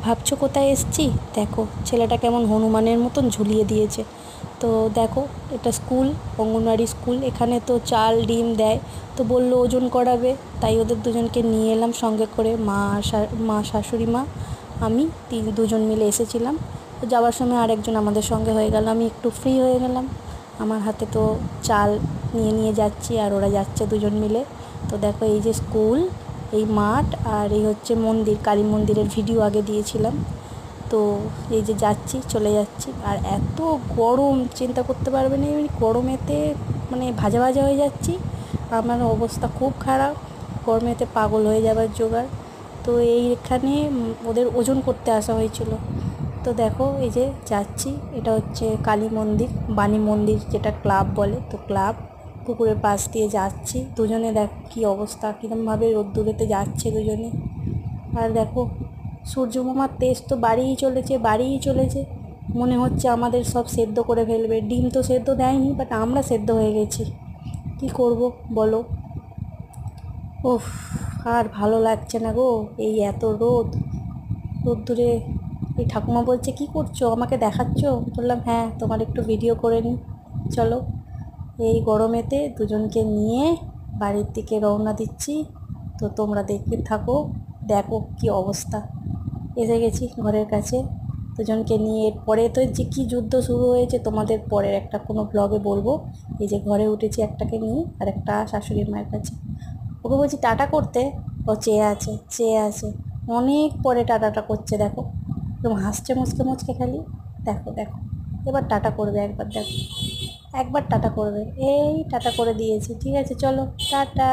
ভাবছো কোথায় এসেছি? দেখো ছেলেটা কেমন হনুমানের মতন ঝুলিয়ে দিয়েছে। তো দেখো, এটা স্কুল, অঙ্গনওয়াড়ি স্কুল। এখানে তো চাল ডিম দেয়। তো বললো ওজন করাবে, তাই ওদের দুজনকে নিয়ে এলাম সঙ্গে করে। মা শাশুড়ি মা, আমি দুজন মিলে এসেছিলাম। তো যাওয়ার সময় আরেকজন আমাদের সঙ্গে হয়ে গেল, আমি একটু ফ্রি হয়ে গেলাম। আমার হাতে তো চাল নিয়ে নিয়ে যাচ্ছি আর ওরা যাচ্ছে দুজন মিলে। তো দেখো, এই যে স্কুল, এই মাঠ, আর এই হচ্ছে মন্দির, কালী মন্দিরের ভিডিও আগে দিয়েছিলাম। তো এই যে যাচ্ছি, চলে যাচ্ছি। আর এত গরম, চিন্তা করতে পারবে না, আমি গরমেতে মানে ভাজা ভাজা হয়ে যাচ্ছি। আমার অবস্থা খুব খারাপ, গরমেতে পাগল হয়ে যাবার জোগাড়। তো এইখানে ওদের ওজন করতে আসা হয়েছিল। তো দেখো, এই যে যাচ্ছি, এটা হচ্ছে কালী মন্দির, বাণী মন্দির যেটা ক্লাব বলে, তো ক্লাব। পুকুরের পাশ দিয়ে যাচ্ছি দুজনে, দেখ কী অবস্থা, কীরকমভাবে রোদ্দুরেতে যাচ্ছে দুজনে। আর দেখো, সূর্যমামার তেজ তো বাড়িই চলেছে। মনে হচ্ছে আমাদের সব সেদ্ধ করে ফেলবে। ডিম তো সেদ্ধ দেয়নি, বাট আমরা সেদ্ধ হয়ে গেছি। কি করব বলো? ওফ, আর ভালো লাগছে না গো, এই এত রোদ্দুরে। এই ঠাকুমা বলছে, কি করছো, আমাকে দেখাচ্ছ? বললাম, হ্যাঁ, তোমার একটু ভিডিও করে নিই, চলো। এই গরমেতে দুজনকে নিয়ে বাড়ির দিকে রওনা দিচ্ছি। তো তোমরা দেখতে থাকো, দেখো কি অবস্থা। এসে গেছি ঘরের কাছে দুজনকে নিয়ে। এরপরে তো যে কী যুদ্ধ শুরু হয়েছে তোমাদের পরের একটা কোনো ব্লগে বলবো। এই যে ঘরে উঠেছি একটাকে নিয়ে, আর একটা শাশুড়ি মায়ের কাছে। ওকে বলছি টাটা করতে, ও চেয়ে আছে। অনেক পরে টাটাটা করছে, দেখো একদম হাসছে মুচকে মুচকে খালি। দেখো দেখো, এবার টাটা করবে, একবার দেখো, একবার টাটা করবে। এই টাটা করে দিয়েছি, ঠিক আছে, চলো টাটা।